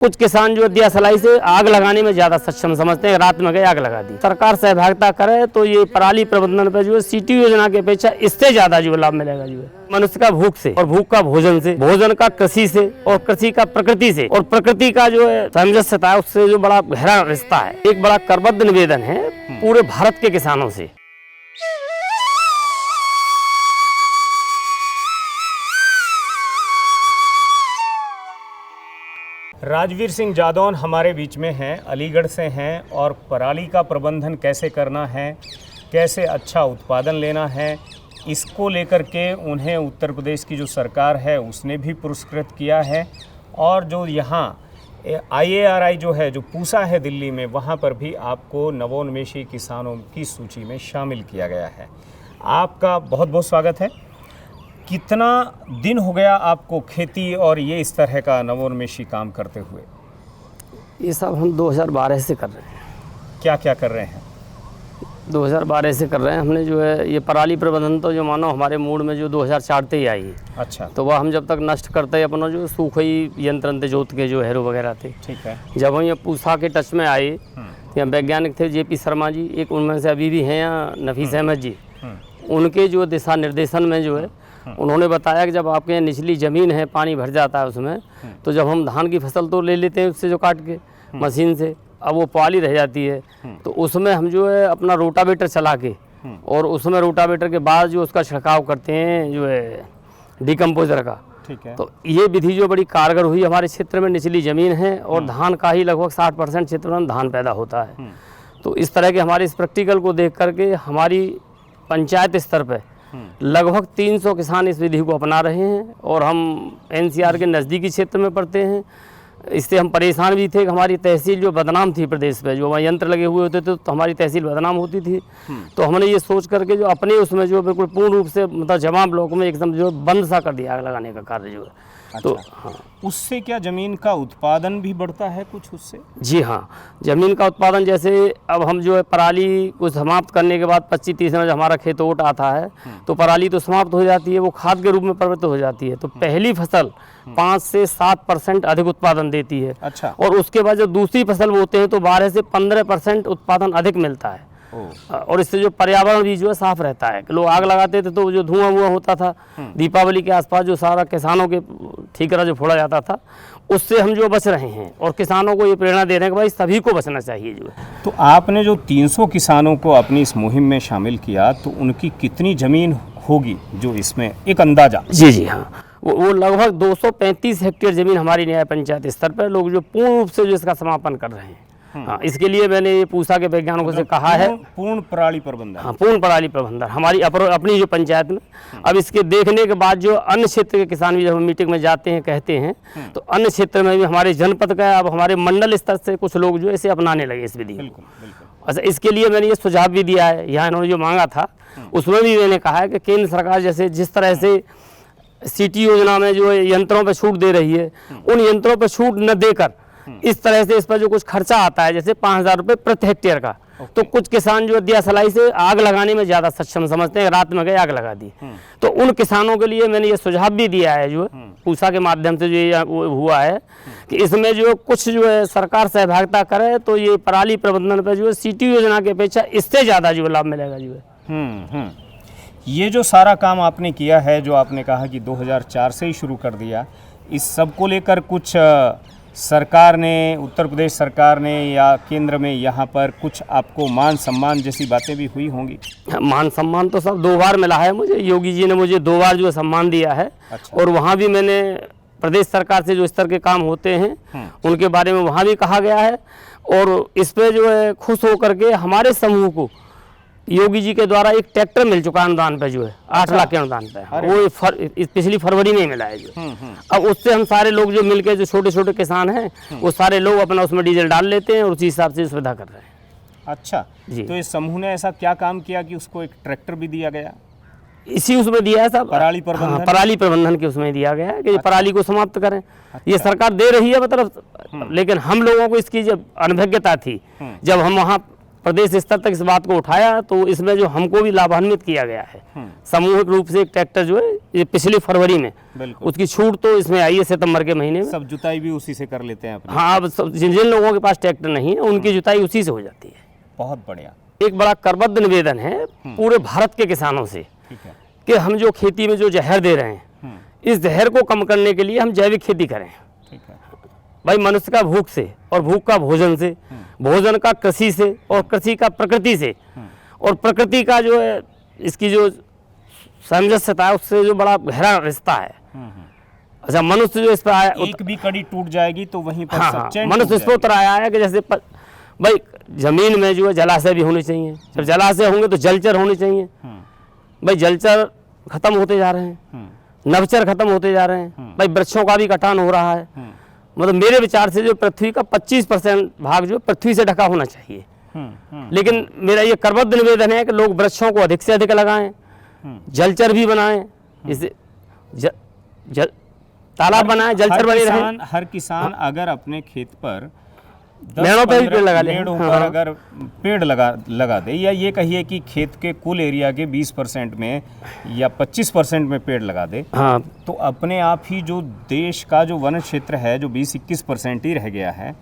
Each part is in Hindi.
कुछ किसान जो दियासलाई से आग लगाने में ज्यादा सक्षम समझते हैं, रात में गए आग लगा दी। सरकार सहभागिता करे तो ये पराली प्रबंधन पे जो है सीटी योजना की अपेक्षा इससे ज्यादा जो लाभ मिलेगा। जो है मनुष्य का भूख से और भूख का भोजन से, भोजन का कृषि से और कृषि का प्रकृति से और प्रकृति का जो है सामंजस्यता है उससे जो बड़ा गहरा रिश्ता है। एक बड़ा करबद्ध निवेदन है पूरे भारत के किसानों से। राजवीर सिंह जादौन हमारे बीच में हैं, अलीगढ़ से हैं और पराली का प्रबंधन कैसे करना है, कैसे अच्छा उत्पादन लेना है, इसको लेकर के उन्हें उत्तर प्रदेश की जो सरकार है उसने भी पुरस्कृत किया है। और जो यहाँ IARI जो है, जो पूसा है दिल्ली में, वहाँ पर भी आपको नवोन्मेषी किसानों की सूची में शामिल किया गया है। आपका बहुत बहुत स्वागत है। कितना दिन हो गया आपको खेती और ये इस तरह का नवोन्मेषी काम करते हुए? ये सब हम 2012 से कर रहे हैं। क्या क्या कर रहे हैं? 2012 से कर रहे हैं। हमने जो है ये पराली प्रबंधन तो जो मानो हमारे मूड में जो 2004 से ही आई है। अच्छा। तो वह हम जब तक नष्ट करते अपना जो सूखई यंत्र थे, जोत के जो हैरो वगैरह थे। ठीक है। जब हम ये पूसा के टच में आए, यहाँ वैज्ञानिक थे JP शर्मा जी, एक उनमें से अभी भी हैं यहाँ नफीस अहमद जी। उनके जो दिशा निर्देशन में जो है उन्होंने बताया कि जब आपके यहाँ निचली ज़मीन है, पानी भर जाता है उसमें, तो जब हम धान की फसल तो ले लेते हैं उससे जो काट के मशीन से, अब वो पाली रह जाती है, तो उसमें हम जो है अपना रोटावेटर चला के और उसमें रोटावेटर के बाद जो उसका छिड़काव करते हैं जो है डिकम्पोजर का। ठीक है। तो ये विधि जो बड़ी कारगर हुई। हमारे क्षेत्र में निचली ज़मीन है और धान का ही लगभग 60% क्षेत्र में धान पैदा होता है। तो इस तरह के हमारे इस प्रैक्टिकल को देख करके हमारी पंचायत स्तर पर लगभग 300 किसान इस विधि को अपना रहे हैं। और हम NCR के नज़दीकी क्षेत्र में पड़ते हैं। इससे हम परेशान भी थे कि हमारी तहसील जो बदनाम थी प्रदेश पे, जो वहाँ यंत्र लगे हुए होते थे तो हमारी तहसील बदनाम होती थी। तो हमने ये सोच करके जो अपने उसमें जो बिल्कुल पूर्ण रूप से मतलब जमा ब्लॉक में एकदम जो बंद सा कर दिया आग लगाने का कार्य जो है। अच्छा। तो हाँ, उससे क्या ज़मीन का उत्पादन भी बढ़ता है कुछ उससे? जी हाँ, ज़मीन का उत्पादन जैसे अब हम जो है पराली को समाप्त करने के बाद 25-30 में हमारा खेत ओट आता है तो पराली तो समाप्त हो जाती है, वो खाद के रूप में परिवर्तित हो जाती है। तो पहली फसल 5 से 7% अधिक उत्पादन देती है। अच्छा। और उसके बाद जब दूसरी फसल बोते हैं तो 12 से 15% उत्पादन अधिक मिलता है। और इससे जो पर्यावरण भी जो है साफ रहता है। लोग आग लगाते थे तो जो धुआं वुआं होता था दीपावली के आसपास, जो सारा किसानों के ठीकरा जो फोड़ा जाता था, उससे हम जो बच रहे हैं। और किसानों को ये प्रेरणा दे रहे हैं कि भाई सभी को बचना चाहिए जो है। तो आपने जो 300 किसानों को अपनी इस मुहिम में शामिल किया, तो उनकी कितनी ज़मीन होगी जो इसमें, एक अंदाजा? जी हाँ, वो लगभग 235 हेक्टेयर ज़मीन हमारी न्याय पंचायत स्तर पर लोग जो पूर्ण रूप से जो इसका समापन कर रहे हैं। हाँ, इसके लिए मैंने ये पूसा के वैज्ञानिकों से कहा है पूर्ण पराली प्रबंधन। हाँ, पूर्ण पराली प्रबंधन हमारी अपनी जो पंचायत में। अब इसके देखने के बाद जो अन्य क्षेत्र के किसान भी जब हम मीटिंग में जाते हैं कहते हैं, तो अन्य क्षेत्र में भी हमारे जनपद का, अब हमारे मंडल स्तर से कुछ लोग जो इसे अपनाने लगे इस विधि को। अच्छा, इसके लिए मैंने ये सुझाव भी दिया है, यहाँ इन्होंने जो मांगा था उसमें भी मैंने कहा है कि केंद्र सरकार जैसे जिस तरह से सिटी योजना में जो यंत्रों पर छूट दे रही है, उन यंत्रों पर छूट न देकर इस तरह से इस पर जो कुछ खर्चा आता है जैसे 5000 रुपये प्रति हेक्टेयर का, तो कुछ किसान जो दियासलाई से आग लगाने में ज़्यादा सक्षम समझते हैं, रात में गए आग लगा दी। तो उन किसानों के लिए मैंने ये सुझाव भी दिया है जो पूसा के माध्यम से जो ये हुआ है कि इसमें जो कुछ जो है सरकार सहभागिता करे तो ये पराली प्रबंधन पर जो है सिटी योजना की अपेक्षा इससे ज़्यादा जो लाभ मिलेगा जो है। ये जो सारा काम आपने किया है, जो आपने कहा कि 2004 से ही शुरू कर दिया, इस सब को लेकर कुछ सरकार ने, उत्तर प्रदेश सरकार ने या केंद्र में यहाँ पर कुछ आपको मान सम्मान जैसी बातें भी हुई होंगी? मान सम्मान तो सब 2 बार मिला है मुझे। योगी जी ने मुझे 2 बार जो सम्मान दिया है। अच्छा। और वहाँ भी मैंने प्रदेश सरकार से जो स्तर के काम होते हैं उनके बारे में वहाँ भी कहा गया है। और इस पर जो है खुश होकर के हमारे समूह को योगी जी के द्वारा एक ट्रैक्टर मिल चुका अनुदान पे जो है 8 लाख के अनुदान पे। वो पिछली फरवरी में मिला है जो। अब उससे हम सारे लोग जो मिलके जो छोटे छोटे किसान हैं वो सारे लोग अपना उसमें डीजल डाल लेते हैं और उसी हिसाब से सुविधा कर रहे हैं। अच्छा जी। तो इस समूह ने ऐसा क्या काम किया कि उसको एक ट्रैक्टर भी दिया गया? इसी उसमें दिया है सब, पराली प्रबंधन। हाँ, पराली प्रबंधन के उसमें दिया गया है कि पराली को समाप्त करें। ये सरकार दे रही है मतलब, लेकिन हम लोगों को इसकी जब अनभिज्ञता थी, जब हम वहाँ प्रदेश स्तर तक इस बात को उठाया तो इसमें जो हमको भी लाभान्वित किया गया है। सामूहिक रूप से एक ट्रैक्टर जो है ये पिछली फरवरी में, बिल्कुल। उसकी छूट तो इसमें आई है सितंबर के महीने में। सब जुताई भी उसी से कर लेते हैं अपने। हाँ, अब जिन जिन लोगों के पास ट्रैक्टर नहीं है उनकी जुताई उसी से हो जाती है। बहुत बढ़िया। एक बड़ा करबद्ध निवेदन है पूरे भारत के किसानों से ठीक है। कि हम जो खेती में जो जहर दे रहे हैं, इस जहर को कम करने के लिए हम जैविक खेती करें। ठीक है। भाई मनुष्य का भूख से और भूख का भोजन से, भोजन का कृषि से और कृषि का प्रकृति से, और प्रकृति का जो है इसकी जो सामंजस्यता है उससे जो बड़ा गहरा रिश्ता है। अच्छा, मनुष्य जो इस पर आया, एक भी कड़ी टूट जाएगी तो वहीं पर हाँ सब हाँ, चैन मनुष्य टूट इस पर उतर आया है कि जैसे भाई जमीन में जो है जलाशय भी होने चाहिए। जब जलाशय होंगे तो जलचर होने चाहिए। भाई जलचर खत्म होते जा रहे हैं, नवचर खत्म होते जा रहे हैं। भाई वृक्षों का भी कटान हो रहा है। मतलब मेरे विचार से जो पृथ्वी का 25% भाग जो पृथ्वी से ढका होना चाहिए। लेकिन मेरा ये करबद्ध निवेदन है कि लोग वृक्षों को अधिक से अधिक लगाएं, जलचर भी बनाएं, इसे तालाब बनाएं, जलचर बने रहें। हर किसान अगर अपने खेत पर पेड़ों पे भी पेड़ लगा ले, पेड़ों हाँ, पर हाँ। अगर पेड़ लगा दे, या ये कहिए कि खेत के कुल एरिया के 20% में या 25% में पेड़ लगा दे, हाँ, तो अपने आप ही जो देश का जो वन क्षेत्र है जो 20-21% ही रह गया है,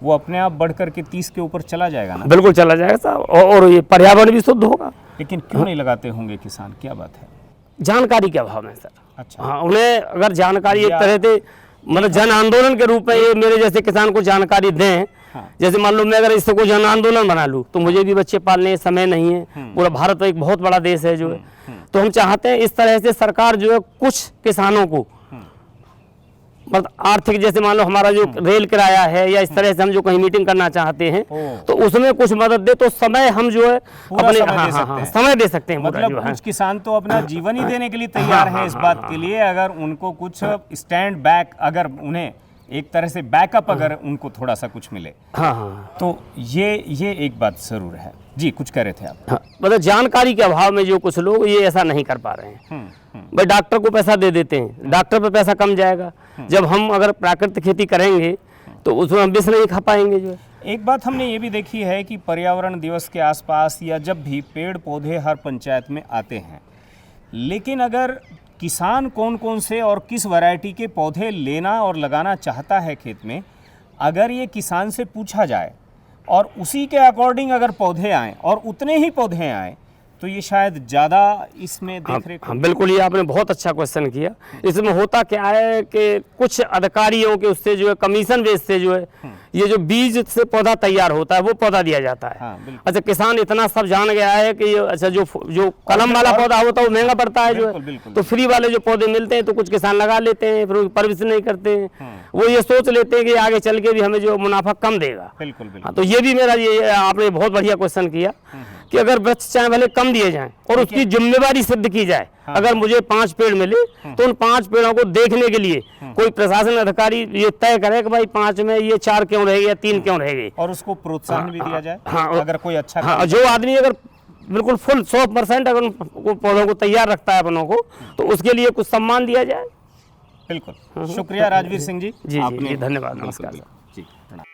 वो अपने आप बढ़ करके 30 के ऊपर चला जाएगा ना। बिल्कुल चला जाएगा साहब, और ये पर्यावरण भी शुद्ध होगा। लेकिन क्यों नहीं लगाते होंगे किसान, क्या बात है? जानकारी के अभाव में सर। अच्छा। हाँ, उन्हें अगर जानकारी एक तरह से मतलब जन आंदोलन के रूप में ये मेरे जैसे किसान को जानकारी दें। जैसे मान लो मैं अगर इसको कोई जन आंदोलन बना लूँ तो मुझे भी बच्चे पालने समय नहीं है। पूरा भारत एक बहुत बड़ा देश है जो है, तो हम चाहते हैं इस तरह से सरकार जो है कुछ किसानों को मतलब आर्थिक, जैसे मान लो हमारा जो रेल किराया है या इस तरह से हम जो कहीं मीटिंग करना चाहते हैं तो उसमें कुछ मदद दे, तो समय हम जो है अपने समय दे सकते हैं। मतलब कुछ किसान तो अपना जीवन ही देने के लिए तैयार हैं इस बात के लिए, अगर उनको कुछ स्टैंड बैक, अगर उन्हें एक तरह से बैकअप अगर उनको थोड़ा सा कुछ मिले, हाँ हाँ, तो ये एक बात जरूर है। जी, कुछ कह रहे थे आप? हाँ, मतलब जानकारी के अभाव में जो कुछ लोग ये ऐसा नहीं कर पा रहे हैं। भाई डॉक्टर को पैसा दे देते हैं, डॉक्टर पे पैसा कम जाएगा। जब हम अगर प्राकृतिक खेती करेंगे तो उसमें हम विष नहीं खा पाएंगे जो है। एक बात हमने ये भी देखी है कि पर्यावरण दिवस के आसपास या जब भी पेड़ पौधे हर पंचायत में आते हैं, लेकिन अगर किसान कौन कौन से और किस वैरायटी के पौधे लेना और लगाना चाहता है खेत में, अगर ये किसान से पूछा जाए और उसी के अकॉर्डिंग अगर पौधे आएँ और उतने ही पौधे आएँ, तो ये शायद ज़्यादा इसमें देख रेख। हाँ बिल्कुल, ये आपने बहुत अच्छा क्वेश्चन किया। इसमें होता क्या है कि कुछ अधिकारियों के उससे जो है कमीशन बेस से जो है ये जो बीज से पौधा तैयार होता है वो पौधा दिया जाता है। हाँ, अच्छा, किसान इतना सब जान गया है कि ये अच्छा जो कलम वाला पौधा होता है वो महंगा पड़ता है जो है, तो फ्री वाले जो पौधे मिलते हैं तो कुछ किसान लगा लेते हैं, फिर परवरिश नहीं करते हैं। वो ये सोच लेते हैं कि आगे चल के भी हमें जो मुनाफा कम देगा। बिल्कुल। तो ये भी मेरा ये आपने बहुत बढ़िया क्वेश्चन किया कि अगर वृक्ष चाहे भले कम दिए जाएं और उसकी जिम्मेवारी सिद्ध की जाए। अगर मुझे 5 पेड़ मिले तो उन 5 पेड़ों को देखने के लिए कोई प्रशासन अधिकारी ये तय करे कि भाई 5 में ये 4 क्यों रह गए या 3 क्यों रह गए, और उसको प्रोत्साहन भी दिया जाए। हाँ, अगर कोई अच्छा हाँ, जो आदमी अगर बिल्कुल फुल 100% अगर पौधों को तैयार रखता है अपनों को, तो उसके लिए कुछ सम्मान दिया जाए। बिल्कुल। शुक्रिया राजवीर सिंह जी। जी, धन्यवाद, नमस्कार। जी, प्रणाम।